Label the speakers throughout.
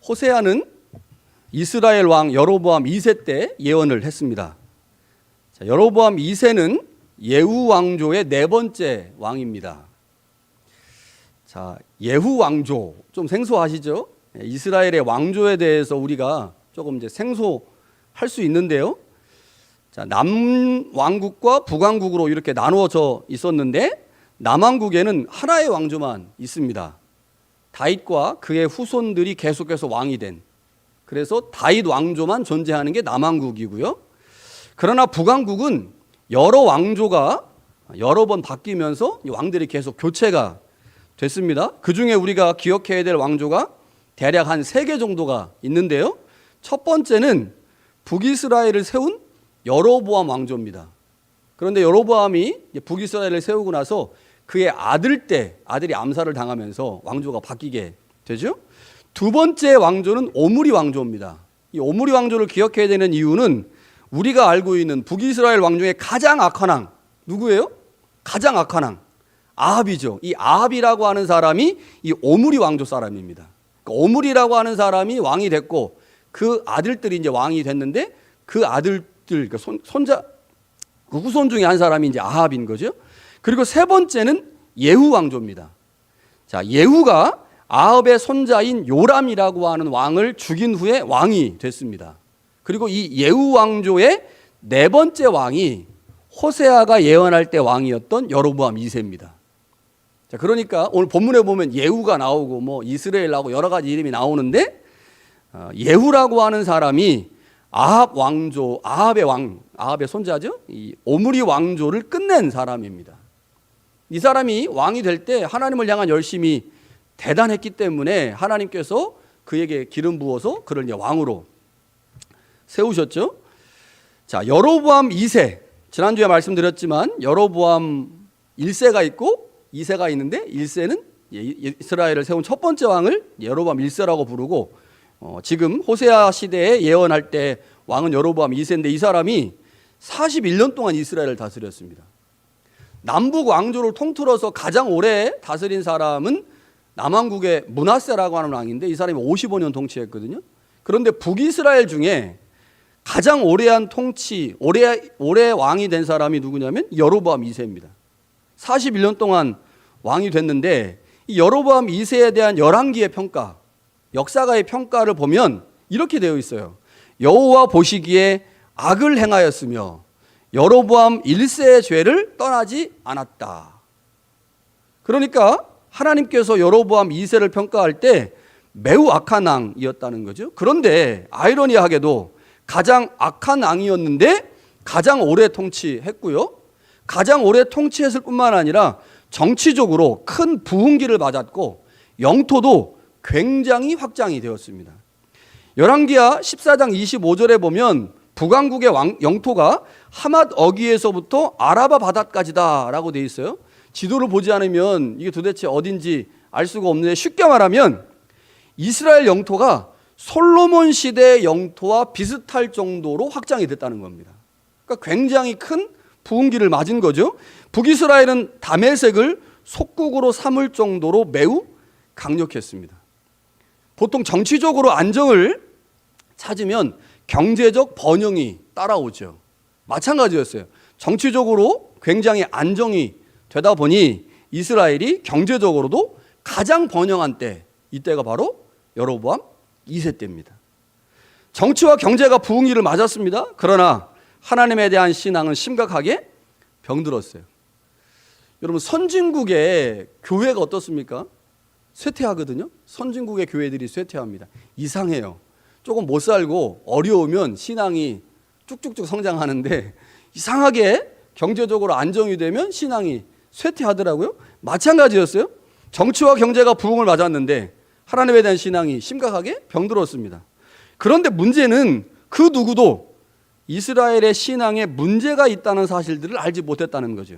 Speaker 1: 호세아는 이스라엘 왕 여로보암 2세 때 예언을 했습니다. 자, 여로보암 2세는 예후 왕조의 네 번째 왕입니다. 자, 예후 왕조 좀 생소하시죠? 이스라엘의 왕조에 대해서 우리가 조금 이제 생소할 수 있는데요. 자, 남왕국과 북왕국으로 이렇게 나누어져 있었는데 남왕국에는 하나의 왕조만 있습니다. 다윗과 그의 후손들이 계속해서 왕이 된, 그래서 다윗 왕조만 존재하는 게 남왕국이고요. 그러나 북왕국은 여러 왕조가 여러 번 바뀌면서 이 왕들이 계속 교체가 됐습니다. 그 중에 우리가 기억해야 될 왕조가 대략 한 3개 정도가 있는데요. 첫 번째는 북이스라엘을 세운 여로보암 왕조입니다. 그런데 여로보암이 북이스라엘을 세우고 나서 그의 아들이 암살을 당하면서 왕조가 바뀌게 되죠. 두 번째 왕조는 오므리 왕조입니다. 이 오므리 왕조를 기억해야 되는 이유는 우리가 알고 있는 북이스라엘 왕 중에 가장 악한 왕 누구예요? 가장 악한 왕 아합이죠. 이 아합이라고 하는 사람이 이 오므리 왕조 사람입니다. 그러니까 오므리라고 하는 사람이 왕이 됐고 그 아들들이 이제 왕이 됐는데 그 아들들 그 손자 그 후손 중에 한 사람이 이제 아합인 거죠. 그리고 세 번째는 예후 왕조입니다. 자, 예후가 아합의 손자인 요람이라고 하는 왕을 죽인 후에 왕이 됐습니다. 그리고 이 예후 왕조의 네 번째 왕이 호세아가 예언할 때 왕이었던 여로보암 2세입니다. 자, 그러니까 오늘 본문에 보면 예후가 나오고 뭐 이스라엘 나오고 여러 가지 이름이 나오는데 예후라고 하는 사람이 아합 왕조, 아합의 손자죠. 이 오므리 왕조를 끝낸 사람입니다. 이 사람이 왕이 될 때 하나님을 향한 열심이 대단했기 때문에 하나님께서 그에게 기름 부어서 그를 이제 왕으로 세우셨죠. 자, 여로보암 2세, 지난주에 말씀드렸지만 여로보암 1세가 있고 2세가 있는데 1세는 이스라엘을 세운 첫 번째 왕을 여로보암 1세라고 부르고 지금 호세아 시대에 예언할 때 왕은 여로보암 2세인데 이 사람이 41년 동안 이스라엘을 다스렸습니다. 남북 왕조를 통틀어서 가장 오래 다스린 사람은 남왕국의 므낫세라고 하는 왕인데 이 사람이 55년 통치했거든요. 그런데 북이스라엘 중에 가장 오래한 통치, 오래 왕이 된 사람이 누구냐면 여로보암 2세입니다. 41년 동안 왕이 됐는데 이 여로보암 2세에 대한 열왕기의 평가, 역사가의 평가를 보면 이렇게 되어 있어요. 여호와 보시기에 악을 행하였으며 여로보암 1세의 죄를 떠나지 않았다. 그러니까 하나님께서 여로보암 2세를 평가할 때 매우 악한 왕이었다는 거죠. 그런데 아이러니하게도 가장 악한 왕이었는데 가장 오래 통치했고요. 가장 오래 통치했을 뿐만 아니라 정치적으로 큰 부흥기를 맞았고 영토도 굉장히 확장이 되었습니다. 열왕기하 14장 25절에 보면 북왕국의 영토가 하맛 어귀에서부터 아라바 바다까지다 라고 되어 있어요. 지도를 보지 않으면 이게 도대체 어딘지 알 수가 없는데 쉽게 말하면 이스라엘 영토가 솔로몬 시대의 영토와 비슷할 정도로 확장이 됐다는 겁니다. 그러니까 굉장히 큰 부흥기를 맞은 거죠. 북이스라엘은 다메섹을 속국으로 삼을 정도로 매우 강력했습니다. 보통 정치적으로 안정을 찾으면 경제적 번영이 따라오죠. 마찬가지였어요. 정치적으로 굉장히 안정이 되다 보니 이스라엘이 경제적으로도 가장 번영한 때, 이때가 바로 여로보암 2세 때입니다. 정치와 경제가 부흥기를 맞았습니다. 그러나 하나님에 대한 신앙은 심각하게 병들었어요. 여러분, 선진국의 교회가 어떻습니까? 쇠퇴하거든요. 선진국의 교회들이 쇠퇴합니다. 이상해요. 조금 못 살고 어려우면 신앙이 쭉쭉쭉 성장하는데 이상하게 경제적으로 안정이 되면 신앙이 쇠퇴하더라고요. 마찬가지였어요. 정치와 경제가 부흥을 맞았는데 하나님에 대한 신앙이 심각하게 병들었습니다. 그런데 문제는 그 누구도 이스라엘의 신앙에 문제가 있다는 사실들을 알지 못했다는 거죠.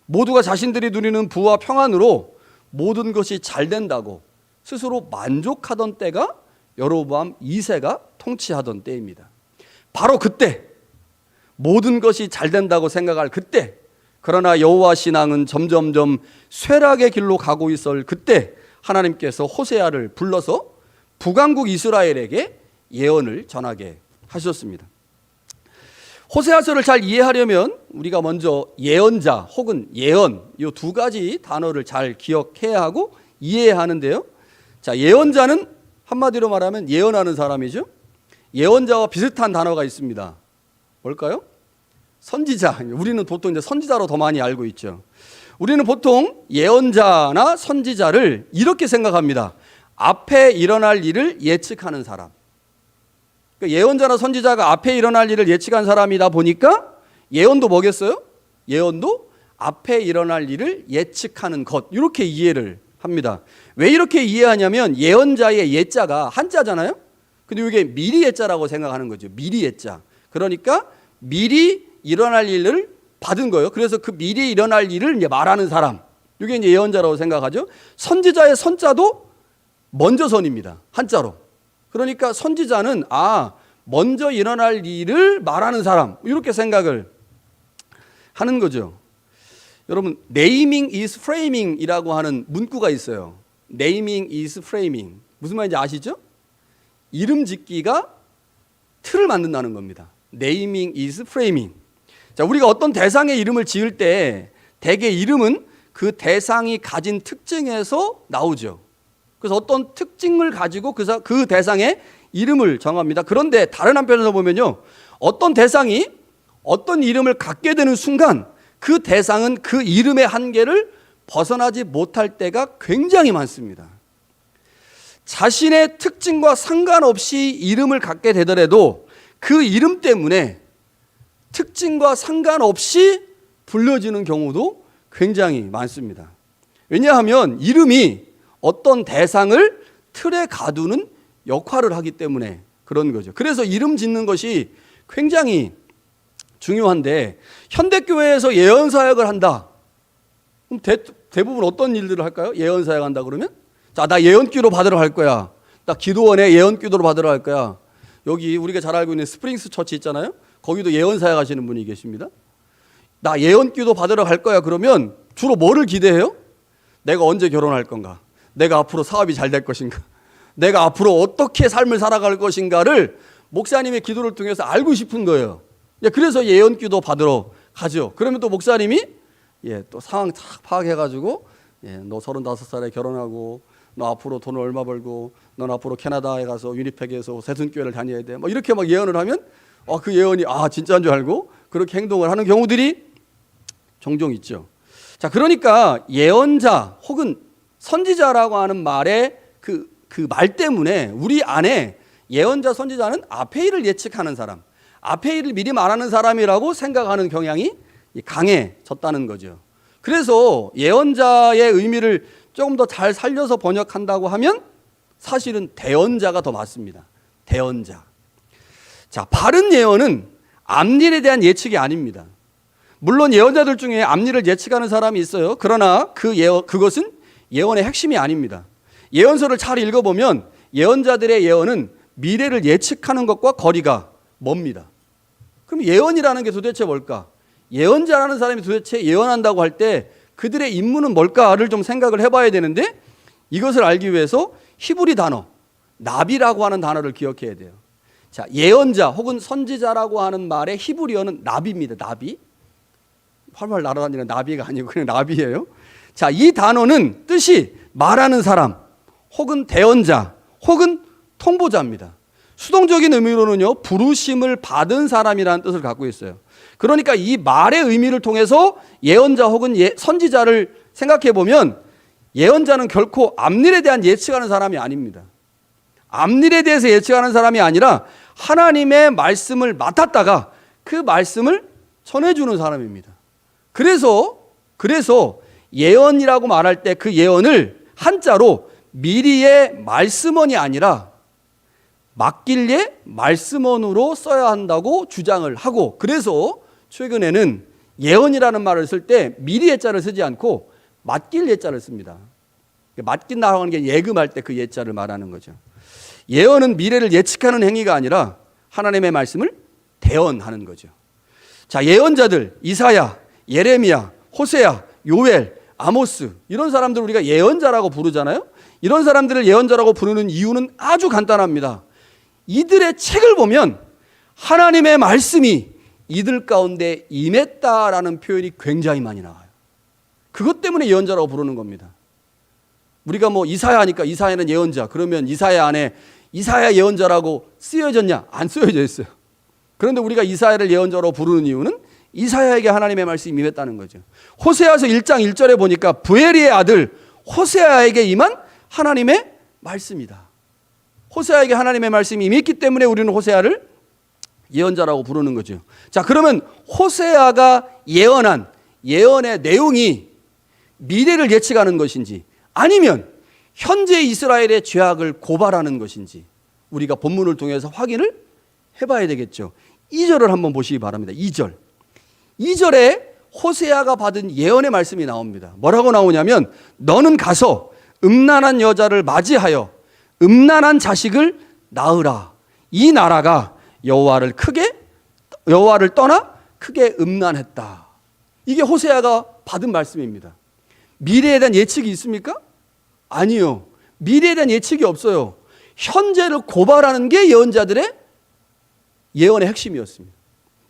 Speaker 1: 모두가 자신들이 누리는 부와 평안으로 모든 것이 잘 된다고 스스로 만족하던 때가 여로보암 2세가 통치하던 때입니다. 바로 그때 모든 것이 잘 된다고 생각할 그때, 그러나 여호와 신앙은 점점점 쇠락의 길로 가고 있을 그때 하나님께서 호세아를 불러서 북왕국 이스라엘에게 예언을 전하게 하셨습니다. 호세아서를 잘 이해하려면 우리가 먼저 예언자 혹은 예언 이 두 가지 단어를 잘 기억해야 하고 이해해야 하는데요. 자, 예언자는 한마디로 말하면 예언하는 사람이죠. 예언자와 비슷한 단어가 있습니다. 뭘까요? 선지자. 우리는 보통 이제 선지자로 더 많이 알고 있죠. 우리는 보통 예언자나 선지자를 이렇게 생각합니다. 앞에 일어날 일을 예측하는 사람. 그러니까 예언자나 선지자가 앞에 일어날 일을 예측한 사람이다 보니까 예언도 뭐겠어요? 예언도 앞에 일어날 일을 예측하는 것. 이렇게 이해를 합니다. 왜 이렇게 이해하냐면 예언자의 예자가 한자잖아요. 근데 이게 미리 예자라고 생각하는 거죠. 미리 예자. 그러니까 미리 일어날 일을 받은 거예요. 그래서 그 미리 일어날 일을 이제 말하는 사람. 이게 이제 예언자라고 생각하죠. 선지자의 선자도 먼저선입니다. 한자로. 그러니까 선지자는 먼저 일어날 일을 말하는 사람. 이렇게 생각을 하는 거죠. 여러분, naming is framing이라고 하는 문구가 있어요. naming is framing. 무슨 말인지 아시죠? 이름 짓기가 틀을 만든다는 겁니다. naming is framing. 자, 우리가 어떤 대상의 이름을 지을 때 대개 이름은 그 대상이 가진 특징에서 나오죠. 그래서 어떤 특징을 가지고 그 대상의 이름을 정합니다. 그런데 다른 한편에서 보면요, 어떤 대상이 어떤 이름을 갖게 되는 순간 그 대상은 그 이름의 한계를 벗어나지 못할 때가 굉장히 많습니다. 자신의 특징과 상관없이 이름을 갖게 되더라도 그 이름 때문에 특징과 상관없이 불려지는 경우도 굉장히 많습니다. 왜냐하면 이름이 어떤 대상을 틀에 가두는 역할을 하기 때문에 그런 거죠. 그래서 이름 짓는 것이 굉장히 중요한데, 현대교회에서 예언사역을 한다. 그럼 대부분 어떤 일들을 할까요? 예언사역 한다 그러면? 자, 나 예언기도 받으러 갈 거야. 나 기도원에 예언기도를 받으러 갈 거야. 여기 우리가 잘 알고 있는 스프링스 처치 있잖아요. 거기도 예언사역 하시는 분이 계십니다. 나 예언기도 받으러 갈 거야. 그러면 주로 뭐를 기대해요? 내가 언제 결혼할 건가? 내가 앞으로 사업이 잘 될 것인가? 내가 앞으로 어떻게 삶을 살아갈 것인가를 목사님의 기도를 통해서 알고 싶은 거예요. 그래서 예언기도 받으러 가죠. 그러면 또 목사님이 또 상황 딱 파악해가지고 너 35살에 결혼하고 너 앞으로 돈을 얼마 벌고 넌 앞으로 캐나다에 가서 위니펙에서 새순교회를 다녀야 돼. 이렇게 막 예언을 하면 그 예언이 진짜인 줄 알고 그렇게 행동을 하는 경우들이 종종 있죠. 자, 그러니까 예언자 혹은 선지자라고 하는 말의 그 말 때문에 우리 안에 예언자, 선지자는 앞의 일을 예측하는 사람, 앞의 일을 미리 말하는 사람이라고 생각하는 경향이 강해졌다는 거죠. 그래서 예언자의 의미를 조금 더 잘 살려서 번역한다고 하면 사실은 대언자가 더 맞습니다. 대언자. 자, 바른 예언은 앞일에 대한 예측이 아닙니다. 물론 예언자들 중에 앞일을 예측하는 사람이 있어요. 그러나 그것은 예언의 핵심이 아닙니다. 예언서를 잘 읽어보면 예언자들의 예언은 미래를 예측하는 것과 거리가 멉니다. 그럼 예언이라는 게 도대체 뭘까? 예언자라는 사람이 도대체 예언한다고 할 때 그들의 임무는 뭘까를 좀 생각을 해봐야 되는데, 이것을 알기 위해서 히브리 단어 나비라고 하는 단어를 기억해야 돼요. 자, 예언자 혹은 선지자라고 하는 말의 히브리어는 나비입니다. 나비. 활활 날아다니는 나비가 아니고 그냥 나비예요. 자, 이 단어는 뜻이 말하는 사람 혹은 대언자 혹은 통보자입니다. 수동적인 의미로는요, 부르심을 받은 사람이라는 뜻을 갖고 있어요. 그러니까 이 말의 의미를 통해서 예언자 혹은 선지자를 생각해 보면 예언자는 결코 앞일에 대한 예측하는 사람이 아닙니다. 앞일에 대해서 예측하는 사람이 아니라 하나님의 말씀을 맡았다가 그 말씀을 전해주는 사람입니다. 그래서 예언이라고 말할 때 그 예언을 한자로 미리의 말씀원이 아니라 막길리의 말씀원으로 써야 한다고 주장을 하고, 그래서 최근에는 예언이라는 말을 쓸 때 미리의 자를 쓰지 않고 맡길 예자를 씁니다. 맡긴다고 하는 게 예금할 때 그 예자를 말하는 거죠. 예언은 미래를 예측하는 행위가 아니라 하나님의 말씀을 대언하는 거죠. 자, 예언자들 이사야, 예레미야, 호세야, 요엘, 아모스 이런 사람들 우리가 예언자라고 부르잖아요. 이런 사람들을 예언자라고 부르는 이유는 아주 간단합니다. 이들의 책을 보면 하나님의 말씀이 이들 가운데 임했다라는 표현이 굉장히 많이 나와요. 그것 때문에 예언자라고 부르는 겁니다. 우리가 뭐 이사야 하니까 이사야는 예언자, 그러면 이사야 안에 이사야 예언자라고 쓰여졌냐? 안 쓰여져 있어요. 그런데 우리가 이사야를 예언자로 부르는 이유는 이사야에게 하나님의 말씀이 임했다는 거죠. 호세아서 1장 1절에 보니까 부엘리의 아들 호세아에게 임한 하나님의 말씀이다. 호세아에게 하나님의 말씀이 임했기 때문에 우리는 호세아를 예언자라고 부르는 거죠. 자, 그러면 호세아가 예언한 예언의 내용이 미래를 예측하는 것인지 아니면 현재 이스라엘의 죄악을 고발하는 것인지 우리가 본문을 통해서 확인을 해봐야 되겠죠. 2절을 한번 보시기 바랍니다. 2절에 호세아가 받은 예언의 말씀이 나옵니다. 뭐라고 나오냐면 너는 가서 음란한 여자를 맞이하여 음란한 자식을 낳으라. 이 나라가 여호와를 떠나 크게 음란했다. 이게 호세아가 받은 말씀입니다. 미래에 대한 예측이 있습니까? 아니요. 미래에 대한 예측이 없어요. 현재를 고발하는 게 예언자들의 예언의 핵심이었습니다.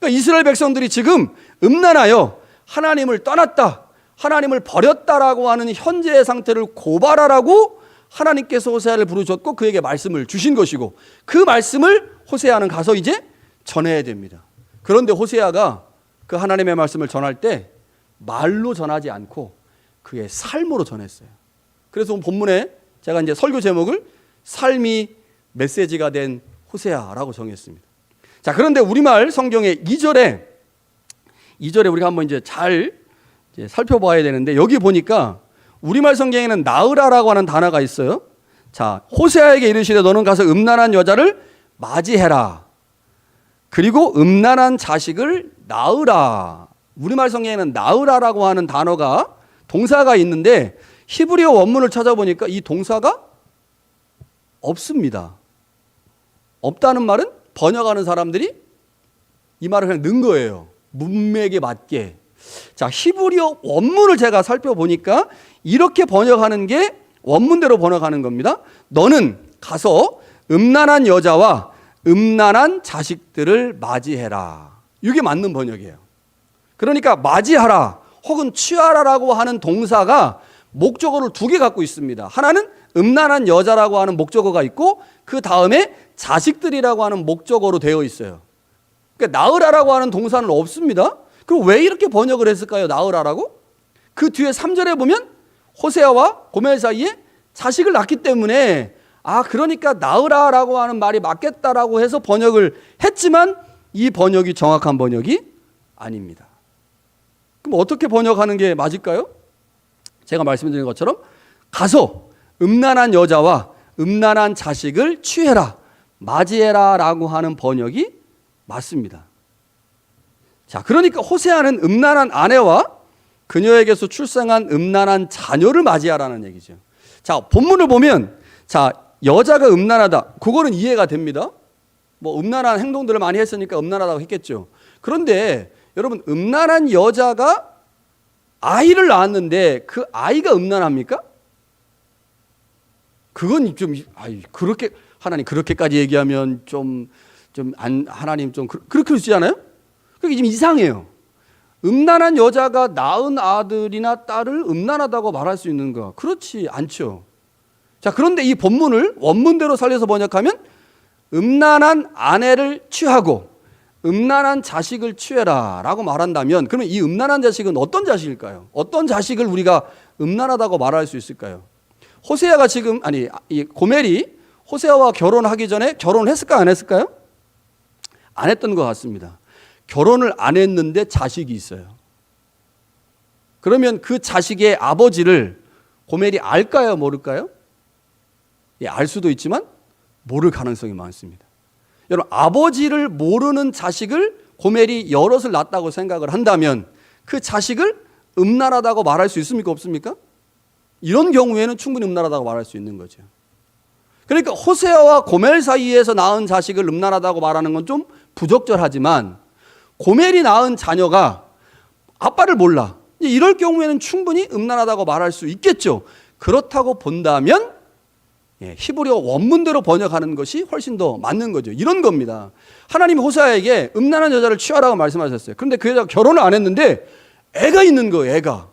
Speaker 1: 그러니까 이스라엘 백성들이 지금 음란하여 하나님을 떠났다, 하나님을 버렸다라고 하는 현재의 상태를 고발하라고 하나님께서 호세아를 부르셨고 그에게 말씀을 주신 것이고 그 말씀을 호세아는 가서 이제 전해야 됩니다. 그런데 호세아가 그 하나님의 말씀을 전할 때 말로 전하지 않고 그의 삶으로 전했어요. 그래서 본문에 제가 이제 설교 제목을 삶이 메시지가 된 호세아라고 정했습니다. 자, 그런데 우리말 성경의 2절에 우리가 한번 이제 잘 살펴봐야 되는데 여기 보니까 우리말 성경에는 나으라라고 하는 단어가 있어요. 자, 호세아에게 이르시되 너는 가서 음란한 여자를 맞이해라. 그리고 음란한 자식을 낳으라. 우리말 성경에는 낳으라라고 하는 단어가 동사가 있는데 히브리어 원문을 찾아보니까 이 동사가 없습니다. 없다는 말은 번역하는 사람들이 이 말을 그냥 넣은 거예요. 문맥에 맞게. 자, 히브리어 원문을 제가 살펴보니까 이렇게 번역하는 게 원문대로 번역하는 겁니다. 너는 가서 음란한 여자와 음란한 자식들을 맞이해라. 이게 맞는 번역이에요. 그러니까 맞이하라 혹은 취하라라고 하는 동사가 목적어를 2개 갖고 있습니다. 하나는 음란한 여자라고 하는 목적어가 있고 그 다음에 자식들이라고 하는 목적어로 되어 있어요. 그러니까 나으라라고 하는 동사는 없습니다. 그럼 왜 이렇게 번역을 했을까요? 나으라라고? 그 뒤에 3절에 보면 호세아와 고멜 사이에 자식을 낳기 때문에 그러니까 나으라라고 하는 말이 맞겠다라고 해서 번역을 했지만 이 번역이 정확한 번역이 아닙니다. 그럼 어떻게 번역하는 게 맞을까요? 제가 말씀드린 것처럼 가서 음란한 여자와 음란한 자식을 취해라, 맞이해라 라고 하는 번역이 맞습니다. 자, 그러니까 호세아는 음란한 아내와 그녀에게서 출생한 음란한 자녀를 맞이하라는 얘기죠. 자, 본문을 보면 자, 여자가 음란하다. 그거는 이해가 됩니다. 뭐 음란한 행동들을 많이 했으니까 음란하다고 했겠죠. 그런데 여러분, 음란한 여자가 아이를 낳았는데 그 아이가 음란합니까? 그건 좀 그렇게 하나님 그렇게까지 얘기하면 하나님 좀 그렇게 그러지 않아요? 그게 좀 이상해요. 음란한 여자가 낳은 아들이나 딸을 음란하다고 말할 수 있는가? 그렇지 않죠. 자, 그런데 이 본문을 원문대로 살려서 번역하면 음란한 아내를 취하고 음란한 자식을 취해라 라고 말한다면 그러면 이 음란한 자식은 어떤 자식일까요? 어떤 자식을 우리가 음란하다고 말할 수 있을까요? 호세아가 이 고멜이 호세아와 결혼하기 전에 결혼을 했을까 안 했을까요? 안 했던 것 같습니다. 결혼을 안 했는데 자식이 있어요. 그러면 그 자식의 아버지를 고멜이 알까요? 모를까요? 알 수도 있지만 모를 가능성이 많습니다. 여러분, 아버지를 모르는 자식을 고멜이 여럿을 낳았다고 생각을 한다면 그 자식을 음란하다고 말할 수 있습니까? 없습니까? 이런 경우에는 충분히 음란하다고 말할 수 있는 거죠. 그러니까 호세아와 고멜 사이에서 낳은 자식을 음란하다고 말하는 건 좀 부적절하지만 고멜이 낳은 자녀가 아빠를 몰라. 이럴 경우에는 충분히 음란하다고 말할 수 있겠죠. 그렇다고 본다면 히브리어 원문대로 번역하는 것이 훨씬 더 맞는 거죠. 이런 겁니다. 하나님이 호세아에게 음란한 여자를 취하라고 말씀하셨어요. 그런데 그 여자가 결혼을 안 했는데 애가 있는 거예요. 애가.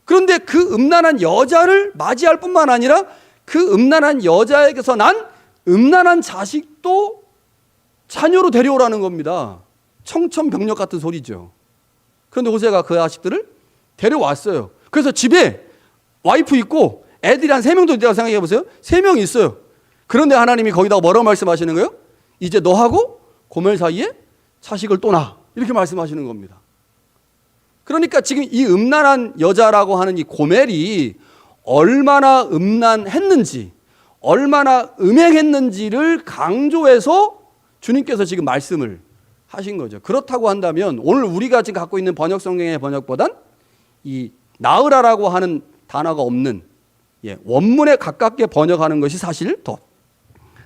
Speaker 1: 그런데 그 음란한 여자를 맞이할 뿐만 아니라 그 음란한 여자에게서 난 음란한 자식도 자녀로 데려오라는 겁니다. 청천벽력 같은 소리죠. 그런데 호세아가 그 자식들을 데려왔어요. 그래서 집에 와이프 있고 애들이 한 3명도 있다고 생각해 보세요. 3명 있어요. 그런데 하나님이 거기다가 뭐라고 말씀하시는 거예요? 이제 너하고 고멜 사이에 자식을 또 낳아. 이렇게 말씀하시는 겁니다. 그러니까 지금 이 음란한 여자라고 하는 이 고멜이 얼마나 음란했는지, 얼마나 음행했는지를 강조해서 주님께서 지금 말씀을 하신 거죠. 그렇다고 한다면 오늘 우리가 지금 갖고 있는 번역 성경의 번역보단 이 나으라라고 하는 단어가 없는 원문에 가깝게 번역하는 것이 사실 더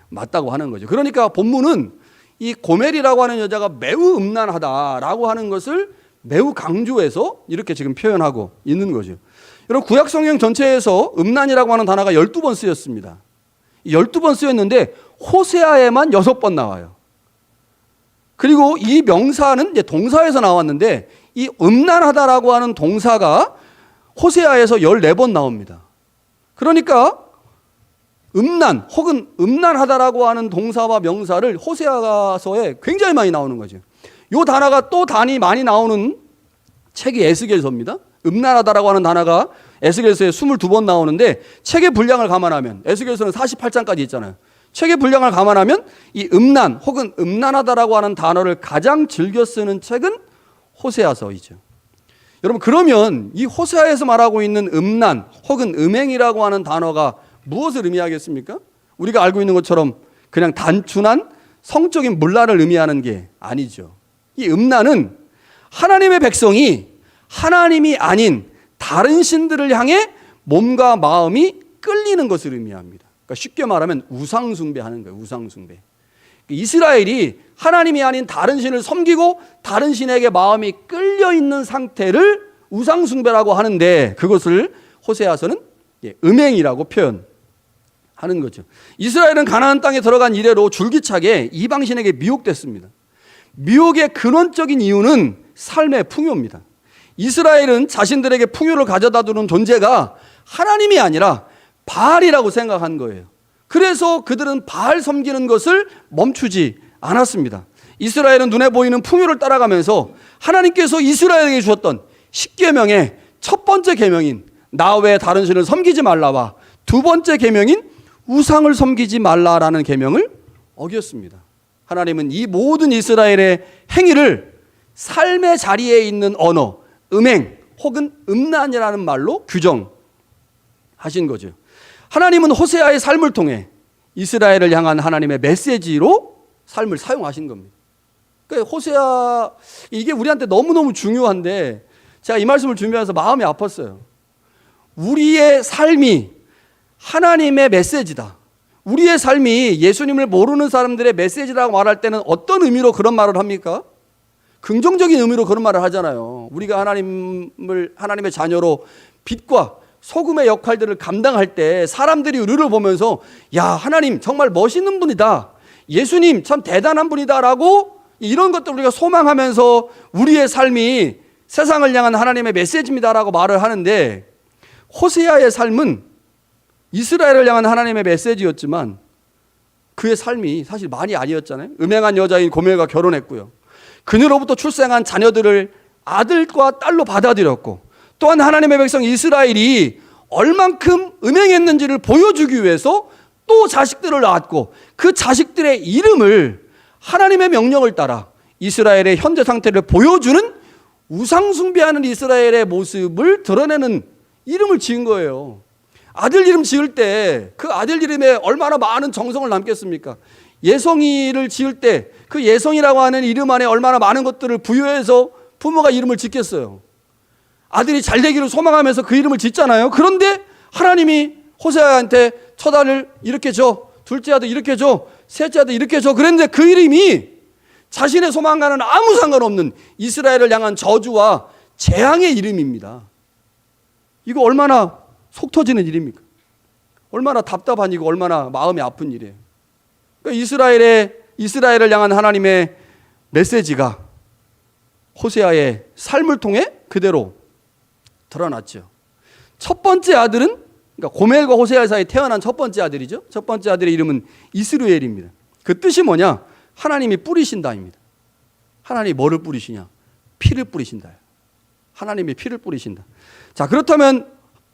Speaker 1: 맞다고 하는 거죠. 그러니까 본문은 이 고멜이라고 하는 여자가 매우 음란하다라고 하는 것을 매우 강조해서 이렇게 지금 표현하고 있는 거죠. 여러분 구약 성경 전체에서 음란이라고 하는 단어가 12번 쓰였습니다. 12번 쓰였는데 호세아에만 6번 나와요. 그리고 이 명사는 이제 동사에서 나왔는데 이 음란하다라고 하는 동사가 호세아에서 14번 나옵니다. 그러니까 음란 혹은 음란하다라고 하는 동사와 명사를 호세아서에 굉장히 많이 나오는 거죠. 이 단어가 또 단위 많이 나오는 책이 에스겔서입니다. 음란하다라고 하는 단어가 에스겔서에 22번 나오는데 책의 분량을 감안하면 에스겔서는 48장까지 있잖아요. 책의 분량을 감안하면 이 음란 혹은 음란하다라고 하는 단어를 가장 즐겨 쓰는 책은 호세아서이죠. 여러분 그러면 이 호세아에서 말하고 있는 음란 혹은 음행이라고 하는 단어가 무엇을 의미하겠습니까? 우리가 알고 있는 것처럼 그냥 단순한 성적인 문란을 의미하는 게 아니죠. 이 음란은 하나님의 백성이 하나님이 아닌 다른 신들을 향해 몸과 마음이 끌리는 것을 의미합니다. 그러니까 쉽게 말하면 우상숭배하는 거예요. 우상숭배. 이스라엘이 하나님이 아닌 다른 신을 섬기고 다른 신에게 마음이 끌려 있는 상태를 우상숭배라고 하는데 그것을 호세아서는 음행이라고 표현하는 거죠. 이스라엘은 가나안 땅에 들어간 이래로 줄기차게 이방신에게 미혹됐습니다. 미혹의 근원적인 이유는 삶의 풍요입니다. 이스라엘은 자신들에게 풍요를 가져다 주는 존재가 하나님이 아니라 바알이라고 생각한 거예요. 그래서 그들은 바알 섬기는 것을 멈추지 않았습니다. 이스라엘은 눈에 보이는 풍요를 따라가면서 하나님께서 이스라엘에게 주셨던 10계명의 첫 번째 계명인 나 외에 다른 신을 섬기지 말라와 두 번째 계명인 우상을 섬기지 말라라는 계명을 어겼습니다. 하나님은 이 모든 이스라엘의 행위를 삶의 자리에 있는 언어, 음행 혹은 음란이라는 말로 규정하신 거죠. 하나님은 호세아의 삶을 통해 이스라엘을 향한 하나님의 메시지로 삶을 사용하신 겁니다. 그러니까 호세아 이게 우리한테 너무너무 중요한데 제가 이 말씀을 준비하면서 마음이 아팠어요. 우리의 삶이 하나님의 메시지다. 우리의 삶이 예수님을 모르는 사람들의 메시지라고 말할 때는 어떤 의미로 그런 말을 합니까? 긍정적인 의미로 그런 말을 하잖아요. 우리가 하나님의 자녀로 빛과 소금의 역할들을 감당할 때 사람들이 우리를 보면서 야 하나님 정말 멋있는 분이다. 예수님 참 대단한 분이다라고 이런 것들 우리가 소망하면서 우리의 삶이 세상을 향한 하나님의 메시지입니다라고 말을 하는데 호세아의 삶은 이스라엘을 향한 하나님의 메시지였지만 그의 삶이 사실 많이 아니었잖아요. 음행한 여자인 고멜과 결혼했고요. 그녀로부터 출생한 자녀들을 아들과 딸로 받아들였고 또한 하나님의 백성 이스라엘이 얼만큼 음행했는지를 보여주기 위해서 또 자식들을 낳았고 그 자식들의 이름을 하나님의 명령을 따라 이스라엘의 현재 상태를 보여주는 우상숭배하는 이스라엘의 모습을 드러내는 이름을 지은 거예요. 아들 이름 지을 때 그 아들 이름에 얼마나 많은 정성을 남겼습니까? 예성이를 지을 때 그 예성이라고 하는 이름 안에 얼마나 많은 것들을 부여해서 부모가 이름을 짓겠어요. 아들이 잘 되기를 소망하면서 그 이름을 짓잖아요. 그런데 하나님이 호세아한테 첫 아들 이렇게 줘, 둘째 아들 이렇게 줘, 셋째 아들 이렇게 줘. 그랬는데 그 이름이 자신의 소망과는 아무 상관없는 이스라엘을 향한 저주와 재앙의 이름입니다. 이거 얼마나 속 터지는 일입니까? 얼마나 답답한 일이고 얼마나 마음이 아픈 일이에요. 그러니까 이스라엘을 향한 하나님의 메시지가 호세아의 삶을 통해 그대로 드러났죠. 첫 번째 아들은, 그러니까 고멜과 호세아 사이에 태어난 첫 번째 아들이죠. 첫 번째 아들의 이름은 이스루엘입니다. 그 뜻이 뭐냐? 하나님이 뿌리신다입니다. 하나님이 뭐를 뿌리시냐? 피를 뿌리신다. 하나님이 피를 뿌리신다. 자, 그렇다면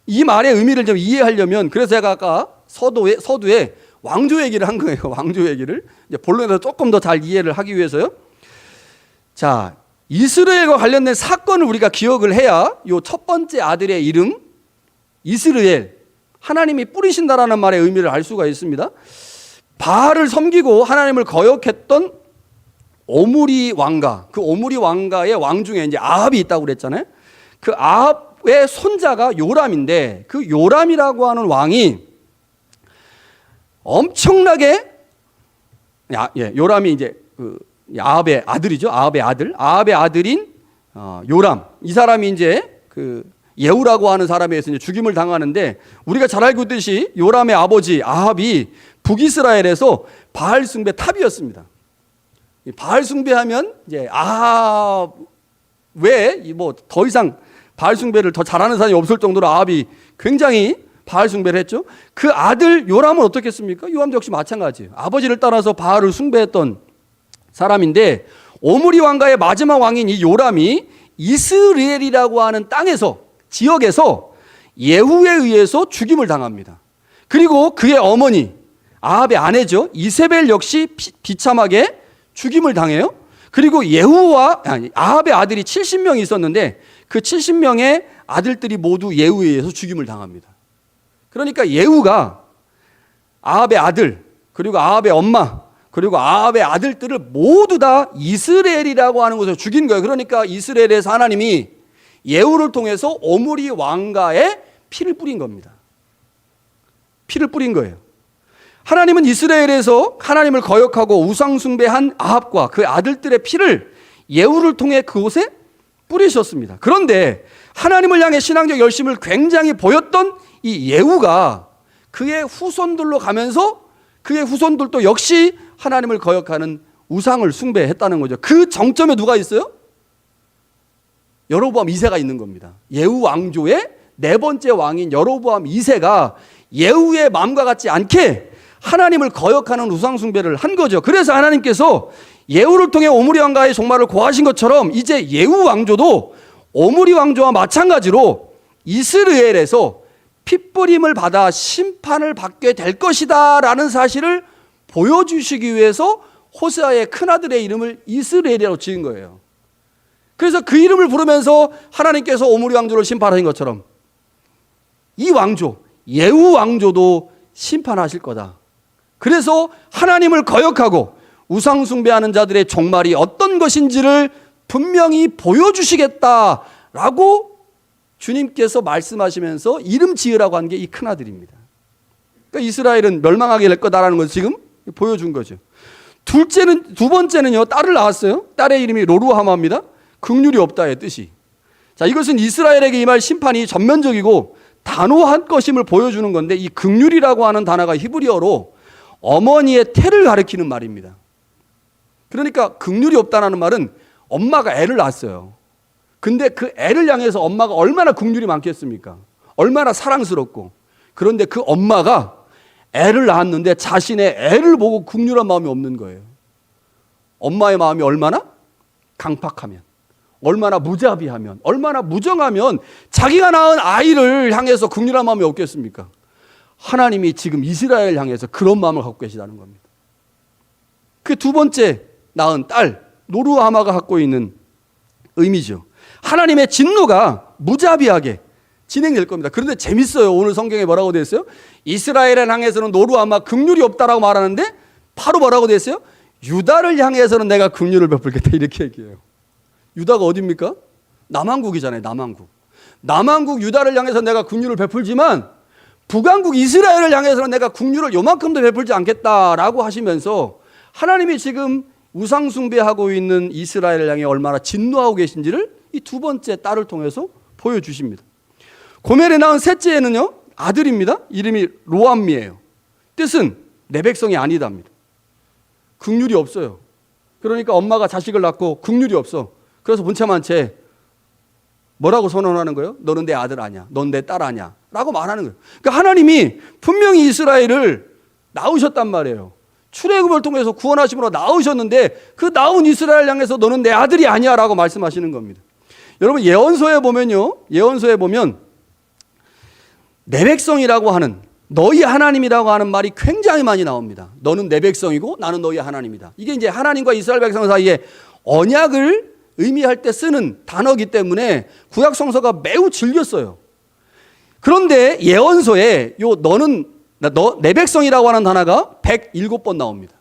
Speaker 1: 이 말의 의미를 좀 이해하려면, 그래서 제가 아까 서두에 왕조 얘기를 한 거예요. 왕조 얘기를 이제 본론에서 조금 더 잘 이해를 하기 위해서요. 자, 이스라엘과 관련된 사건을 우리가 기억을 해야 이 첫 번째 아들의 이름 이스라엘, 하나님이 뿌리신다라는 말의 의미를 알 수가 있습니다. 바알을 섬기고 하나님을 거역했던 오므리 왕가, 그 오므리 왕가의 왕 중에 이제 아합이 있다고 그랬잖아요. 그 아합의 손자가 요람인데, 그 요람이라고 하는 왕이 엄청나게, 요람이 이제 그 아합의 아들이죠. 아합의 아들인 요람. 이 사람이 이제 그 예후라고 하는 사람에 의해서 이제 죽임을 당하는데, 우리가 잘 알고 있듯이 요람의 아버지 아합이 북이스라엘에서 바알 숭배 탑이었습니다. 바알 숭배하면 이제 왜 뭐 더 이상 바알 숭배를 더 잘하는 사람이 없을 정도로 아합이 굉장히 바알 숭배를 했죠. 그 아들 요람은 어떻겠습니까? 요람도 역시 마찬가지예요. 아버지를 따라서 바알을 숭배했던 사람인데, 오므리 왕가의 마지막 왕인 이 요람이 이스라엘이라고 하는 지역에서 예후에 의해서 죽임을 당합니다. 그리고 그의 어머니 아합의 아내죠, 이세벨 역시 비참하게 죽임을 당해요. 그리고 아합의 아들이 70명이 있었는데, 그 70명의 아들들이 모두 예후에 의해서 죽임을 당합니다. 그러니까 예후가 아합의 아들, 그리고 아합의 엄마, 그리고 아합의 아들들을 모두 다 이스라엘이라고 하는 곳에서 죽인 거예요. 그러니까 이스라엘에서 하나님이 예후를 통해서 오므리 왕가에 피를 뿌린 겁니다. 피를 뿌린 거예요. 하나님은 이스라엘에서 하나님을 거역하고 우상 숭배한 아합과 그 아들들의 피를 예후를 통해 그곳에 뿌리셨습니다. 그런데 하나님을 향해 신앙적 열심을 굉장히 보였던 이 예후가 그의 후손들로 가면서 그의 후손들도 역시 하나님을 거역하는 우상을 숭배했다는 거죠. 그 정점에 누가 있어요? 여로보암 2세가 있는 겁니다. 예후 왕조의 네 번째 왕인 여로보암 2세가 예후의 마음과 같지 않게 하나님을 거역하는 우상 숭배를 한 거죠. 그래서 하나님께서 예후를 통해 오므리 왕가의 종말을 고하신 것처럼 이제 예후 왕조도 오므리 왕조와 마찬가지로 이스라엘에서 핏부림을 받아 심판을 받게 될 것이다 라는 사실을 보여주시기 위해서 호세아의 큰아들의 이름을 이스라엘이라고 지은 거예요. 그래서 그 이름을 부르면서 하나님께서 오므리 왕조를 심판하신 것처럼 이 왕조, 예후 왕조도 심판하실 거다. 그래서 하나님을 거역하고 우상 숭배하는 자들의 종말이 어떤 것인지를 분명히 보여주시겠다라고 주님께서 말씀하시면서 이름 지으라고 한 게 이 큰아들입니다. 그러니까 이스라엘은 멸망하게 될 거다라는 것을 지금 보여준 거죠. 두 번째는요, 딸을 낳았어요. 딸의 이름이 로루하마입니다. 긍휼이 없다의 뜻이. 자, 이것은 이스라엘에게 임할 심판이 전면적이고 단호한 것임을 보여주는 건데, 이 긍휼이라고 하는 단어가 히브리어로 어머니의 태를 가리키는 말입니다. 그러니까 긍휼이 없다는 말은 엄마가 애를 낳았어요. 근데 그 애를 향해서 엄마가 얼마나 긍휼이 많겠습니까? 얼마나 사랑스럽고. 그런데 그 엄마가 애를 낳았는데 자신의 애를 보고 긍휼한 마음이 없는 거예요. 엄마의 마음이 얼마나 강팍하면, 얼마나 무자비하면, 얼마나 무정하면 자기가 낳은 아이를 향해서 긍휼한 마음이 없겠습니까? 하나님이 지금 이스라엘을 향해서 그런 마음을 갖고 계시다는 겁니다. 그 두 번째 낳은 딸 노루하마가 갖고 있는 의미죠. 하나님의 진노가 무자비하게 진행될 겁니다. 그런데 재밌어요. 오늘 성경에 뭐라고 되어 있어요? 이스라엘을 향해서는 노루하마 긍휼이 없다라고 말하는데 바로 뭐라고 되어 있어요? 유다를 향해서는 내가 긍휼을 베풀겠다, 이렇게 얘기해요. 유다가 어디입니까? 남왕국이잖아요. 남왕국 유다를 향해서 내가 긍휼을 베풀지만 북왕국 이스라엘을 향해서는 내가 긍휼을 요만큼도 베풀지 않겠다라고 하시면서 하나님이 지금 우상 숭배하고 있는 이스라엘을 향해 얼마나 진노하고 계신지를 이 두 번째 딸을 통해서 보여주십니다. 고멜에 낳은 셋째는요, 아들입니다. 이름이 로암이에요. 뜻은 내 백성이 아니다입니다. 긍휼이 없어요. 그러니까 엄마가 자식을 낳고 긍휼이 없어. 그래서 본체만체 뭐라고 선언하는 거예요? 너는 내 아들 아니야. 넌 내 딸 아니야. 라고 말하는 거예요. 그러니까 하나님이 분명히 이스라엘을 낳으셨단 말이에요. 출애굽을 통해서 구원하심으로 낳으셨는데 그 낳은 이스라엘 향해서 너는 내 아들이 아니야 라고 말씀하시는 겁니다. 여러분 예언서에 보면요. 예언서에 보면 내 백성이라고 하는 너희 하나님이라고 하는 말이 굉장히 많이 나옵니다. 너는 내 백성이고 나는 너희 하나님이다. 이게 이제 하나님과 이스라엘 백성 사이에 언약을 의미할 때 쓰는 단어이기 때문에 구약 성서가 매우 즐겼어요. 그런데 예언서에 내 백성이라고 하는 단어가 107번 나옵니다.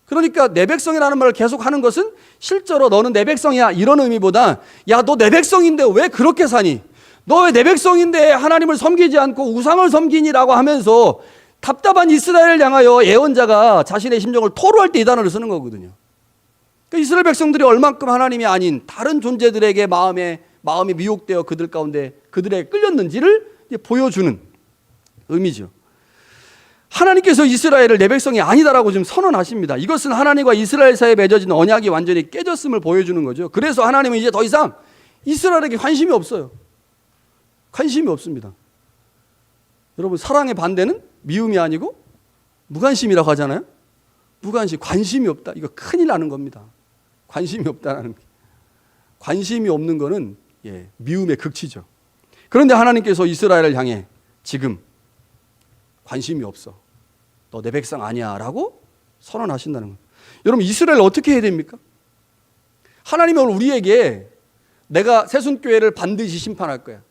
Speaker 1: 그러니까 내 백성이라는 말을 계속 하는 것은 실제로 너는 내 백성이야 이런 의미보다 야, 너 내 백성인데 왜 그렇게 사니? 너 왜 내 백성인데 하나님을 섬기지 않고 우상을 섬기니라고 하면서 답답한 이스라엘을 향하여 예언자가 자신의 심정을 토로할 때 이 단어를 쓰는 거거든요. 그러니까 이스라엘 백성들이 얼만큼 하나님이 아닌 다른 존재들에게 마음이 미혹되어 그들 가운데 그들에게 끌렸는지를 보여주는 의미죠. 하나님께서 이스라엘을 내 백성이 아니다라고 지금 선언하십니다. 이것은 하나님과 이스라엘 사이에 맺어진 언약이 완전히 깨졌음을 보여주는 거죠. 그래서 하나님은 이제 더 이상 이스라엘에게 관심이 없어요. 관심이 없습니다. 여러분 사랑의 반대는 미움이 아니고 무관심이라고 하잖아요. 무관심, 관심이 없다. 이거 큰일 나는 겁니다. 관심이 없다는 게. 관심이 없는 거는 미움의 극치죠. 그런데 하나님께서 이스라엘을 향해 지금 관심이 없어. 너 내 백성 아니야 라고 선언하신다는 거예요. 여러분 이스라엘 어떻게 해야 됩니까? 하나님은 우리에게 내가 새순교회를 반드시 심판할 거야.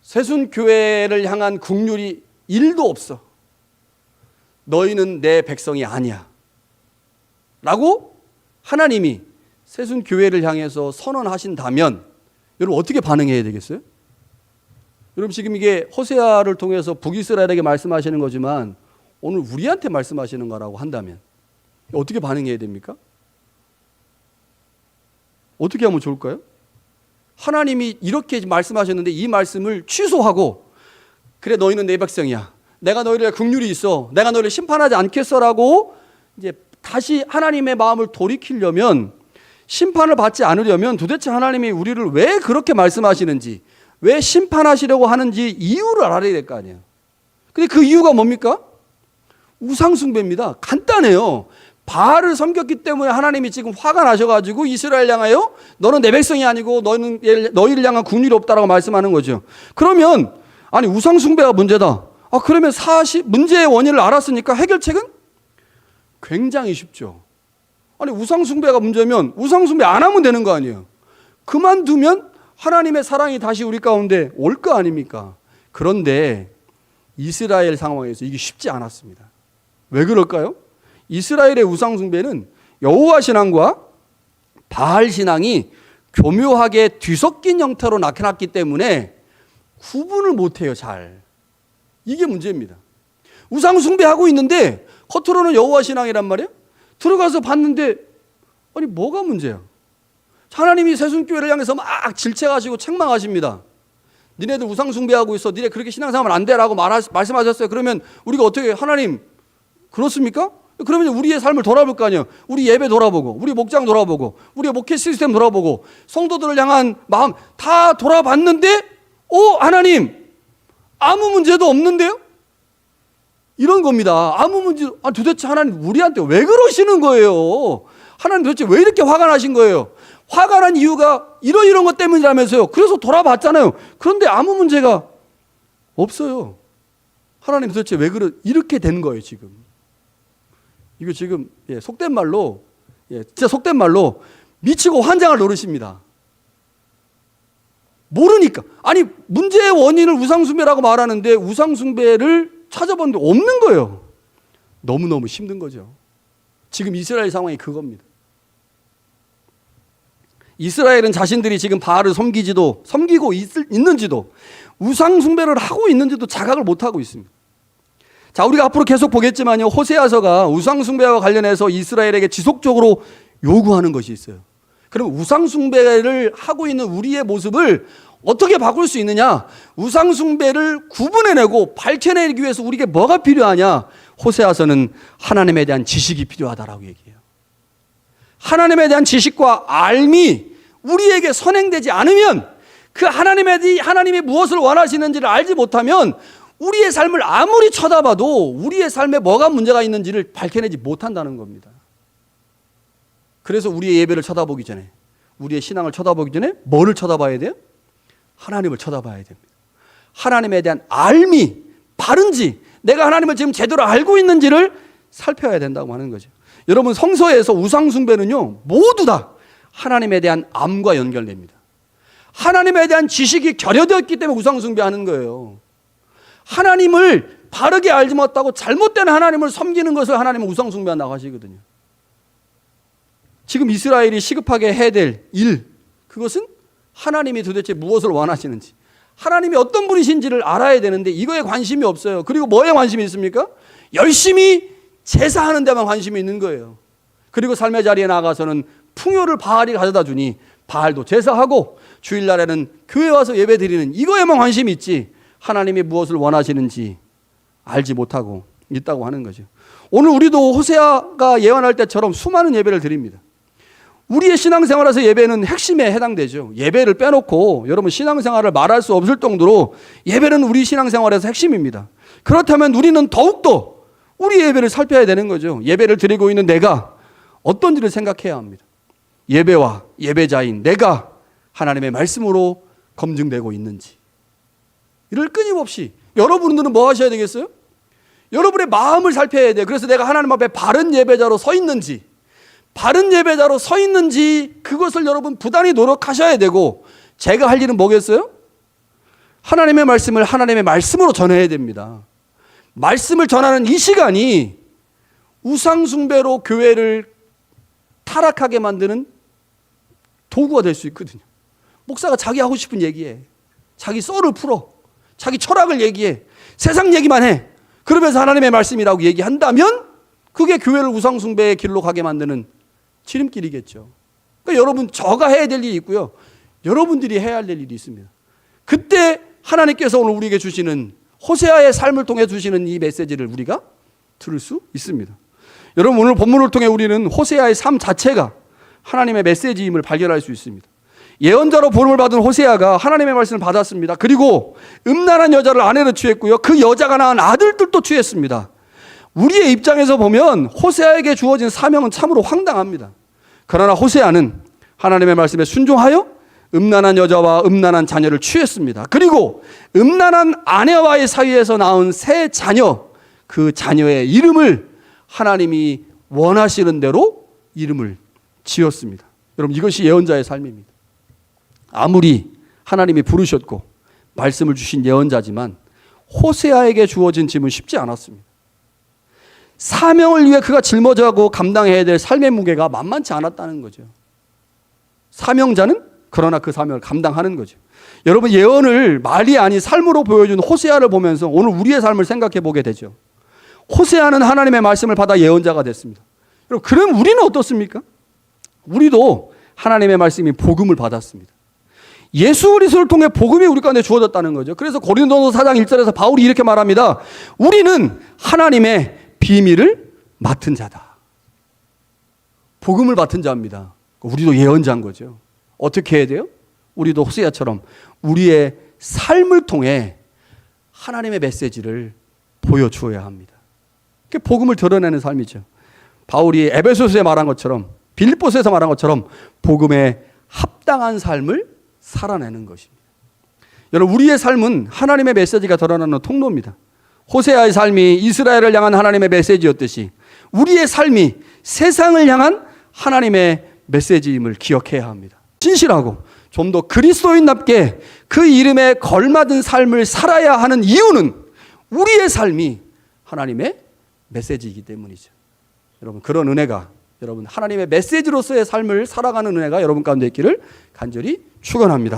Speaker 1: 새순교회를 향한 긍휼이 1도 없어. 너희는 내 백성이 아니야 라고 하나님이 새순교회를 향해서 선언하신다면 여러분 어떻게 반응해야 되겠어요? 여러분 지금 이게 호세아를 통해서 북이스라엘에게 말씀하시는 거지만 오늘 우리한테 말씀하시는 거라고 한다면 어떻게 반응해야 됩니까? 어떻게 하면 좋을까요? 하나님이 이렇게 말씀하셨는데 이 말씀을 취소하고 그래 너희는 내 백성이야. 내가 너희를 긍휼이 있어. 내가 너희를 심판하지 않겠어라고 이제 다시 하나님의 마음을 돌이키려면 심판을 받지 않으려면 도대체 하나님이 우리를 왜 그렇게 말씀하시는지 왜 심판하시려고 하는지 이유를 알아야 될 거 아니에요. 근데 그 이유가 뭡니까? 우상숭배입니다. 간단해요. 바알을 섬겼기 때문에 하나님이 지금 화가 나셔가지고 이스라엘 향하여 너는 내 백성이 아니고 너희를 향한 긍휼이 없다라고 말씀하는 거죠. 그러면 아니 우상숭배가 문제다. 그러면 문제의 원인을 알았으니까 해결책은 굉장히 쉽죠. 아니 우상숭배가 문제면 우상숭배 안 하면 되는 거 아니에요. 그만두면 하나님의 사랑이 다시 우리 가운데 올 거 아닙니까? 그런데 이스라엘 상황에서 이게 쉽지 않았습니다. 왜 그럴까요? 이스라엘의 우상숭배는 여호와 신앙과 바알 신앙이 교묘하게 뒤섞인 형태로 나타났기 때문에 구분을 못해요. 잘. 이게 문제입니다. 우상숭배하고 있는데 겉으로는 여호와 신앙이란 말이에요. 들어가서 봤는데 아니 뭐가 문제야? 하나님이 새순교회를 향해서 막 질책하시고 책망하십니다. 니네들 우상숭배하고 있어. 니네 그렇게 신앙생활 안 되라고 말씀하셨어요. 그러면 우리가 어떻게 하나님 그렇습니까? 그러면 우리의 삶을 돌아볼 거 아니에요. 우리 예배 돌아보고 우리 목장 돌아보고 우리의 목회 시스템 돌아보고 성도들을 향한 마음 다 돌아봤는데 하나님 아무 문제도 없는데요? 이런 겁니다. 아무 문제 도대체 하나님 우리한테 왜 그러시는 거예요? 하나님 도대체 왜 이렇게 화가 나신 거예요? 화가 난 이유가 이런 것 때문이라면서요. 그래서 돌아봤잖아요. 그런데 아무 문제가 없어요. 하나님 도대체 왜 이렇게 된 거예요 지금. 이거 지금 속된 말로 진짜 속된 말로 미치고 환장을 노리십니다. 모르니까. 아니 문제의 원인을 우상숭배라고 말하는데 우상숭배를 찾아봤는데 없는 거예요. 너무너무 힘든 거죠. 지금 이스라엘 상황이 그겁니다. 이스라엘은 자신들이 지금 바알을 섬기고 있는지도 우상숭배를 하고 있는지도 자각을 못하고 있습니다. 자, 우리가 앞으로 계속 보겠지만요. 호세아서가 우상숭배와 관련해서 이스라엘에게 지속적으로 요구하는 것이 있어요. 그럼 우상숭배를 하고 있는 우리의 모습을 어떻게 바꿀 수 있느냐? 우상숭배를 구분해내고 밝혀내기 위해서 우리에게 뭐가 필요하냐? 호세아서는 하나님에 대한 지식이 필요하다라고 얘기해요. 하나님에 대한 지식과 알미 우리에게 선행되지 않으면, 그 하나님이 무엇을 원하시는지를 알지 못하면 우리의 삶을 아무리 쳐다봐도 우리의 삶에 뭐가 문제가 있는지를 밝혀내지 못한다는 겁니다. 그래서 우리의 예배를 쳐다보기 전에, 우리의 신앙을 쳐다보기 전에 뭐를 쳐다봐야 돼요? 하나님을 쳐다봐야 됩니다. 하나님에 대한 알미, 바른지, 내가 하나님을 지금 제대로 알고 있는지를 살펴야 된다고 하는 거죠. 여러분, 성서에서 우상숭배는요, 모두 다 하나님에 대한 암과 연결됩니다. 하나님에 대한 지식이 결여되었기 때문에 우상숭배하는 거예요. 하나님을 바르게 알지 못하고 잘못된 하나님을 섬기는 것을 하나님은 우상숭배한다고 하시거든요. 지금 이스라엘이 시급하게 해야 될 일, 그것은 하나님이 도대체 무엇을 원하시는지, 하나님이 어떤 분이신지를 알아야 되는데 이거에 관심이 없어요. 그리고 뭐에 관심이 있습니까? 열심히 제사하는 데만 관심이 있는 거예요. 그리고 삶의 자리에 나가서는 풍요를 바알이 가져다 주니 바알도 제사하고 주일날에는 교회 와서 예배 드리는 이거에만 관심이 있지, 하나님이 무엇을 원하시는지 알지 못하고 있다고 하는 거죠. 오늘 우리도 호세아가 예언할 때처럼 수많은 예배를 드립니다. 우리의 신앙생활에서 예배는 핵심에 해당되죠. 예배를 빼놓고 여러분 신앙생활을 말할 수 없을 정도로 예배는 우리 신앙생활에서 핵심입니다. 그렇다면 우리는 더욱더 우리 예배를 살펴야 되는 거죠. 예배를 드리고 있는 내가 어떤지를 생각해야 합니다. 예배와 예배자인 내가 하나님의 말씀으로 검증되고 있는지, 이를 끊임없이 여러분들은 뭐 하셔야 되겠어요? 여러분의 마음을 살펴야 돼요. 그래서 내가 하나님 앞에 바른 예배자로 서 있는지, 그것을 여러분 부단히 노력하셔야 되고, 제가 할 일은 뭐겠어요? 하나님의 말씀을 하나님의 말씀으로 전해야 됩니다. 말씀을 전하는 이 시간이 우상숭배로 교회를 타락하게 만드는 도구가 될 수 있거든요. 목사가 자기 하고 싶은 얘기해, 자기 썰을 풀어, 자기 철학을 얘기해, 세상 얘기만 해. 그러면서 하나님의 말씀이라고 얘기한다면 그게 교회를 우상숭배의 길로 가게 만드는 지름길이겠죠. 그러니까 여러분, 저가 해야 될 일이 있고요, 여러분들이 해야 할 일이 있습니다. 그때 하나님께서 오늘 우리에게 주시는, 호세아의 삶을 통해 주시는 이 메시지를 우리가 들을 수 있습니다. 여러분, 오늘 본문을 통해 우리는 호세아의 삶 자체가 하나님의 메시지임을 발견할 수 있습니다. 예언자로 부름을 받은 호세아가 하나님의 말씀을 받았습니다. 그리고 음란한 여자를 아내로 취했고요, 그 여자가 낳은 아들들도 취했습니다. 우리의 입장에서 보면 호세아에게 주어진 사명은 참으로 황당합니다. 그러나 호세아는 하나님의 말씀에 순종하여 음란한 여자와 음란한 자녀를 취했습니다. 그리고 음란한 아내와의 사이에서 낳은 새 자녀, 그 자녀의 이름을 하나님이 원하시는 대로 이름을 지었습니다. 여러분, 이것이 예언자의 삶입니다. 아무리 하나님이 부르셨고 말씀을 주신 예언자지만 호세아에게 주어진 짐은 쉽지 않았습니다. 사명을 위해 그가 짊어져하고 감당해야 될 삶의 무게가 만만치 않았다는 거죠. 사명자는 그러나 그 사명을 감당하는 거죠. 여러분, 예언을 말이 아닌 삶으로 보여준 호세아를 보면서 오늘 우리의 삶을 생각해 보게 되죠. 호세아는 하나님의 말씀을 받아 예언자가 됐습니다. 여러분, 그럼 우리는 어떻습니까? 우리도 하나님의 말씀인 복음을 받았습니다. 예수 그리스도를 통해 복음이 우리 가운데 주어졌다는 거죠. 그래서 고린도서 4장 1절에서 바울이 이렇게 말합니다. 우리는 하나님의 비밀을 맡은 자다. 복음을 맡은 자입니다. 우리도 예언자인 거죠. 어떻게 해야 돼요? 우리도 호세아처럼 우리의 삶을 통해 하나님의 메시지를 보여주어야 합니다. 그게 복음을 드러내는 삶이죠. 바울이 에베소서에 말한 것처럼, 빌립보서에서 말한 것처럼 복음에 합당한 삶을 살아내는 것입니다. 여러분, 우리의 삶은 하나님의 메시지가 드러나는 통로입니다. 호세아의 삶이 이스라엘을 향한 하나님의 메시지였듯이 우리의 삶이 세상을 향한 하나님의 메시지임을 기억해야 합니다. 진실하고 좀 더 그리스도인답게 그 이름에 걸맞은 삶을 살아야 하는 이유는 우리의 삶이 하나님의 메시지이기 때문이죠. 여러분, 그런 은혜가, 여러분 하나님의 메시지로서의 삶을 살아가는 은혜가 여러분 가운데 있기를 간절히 축원합니다.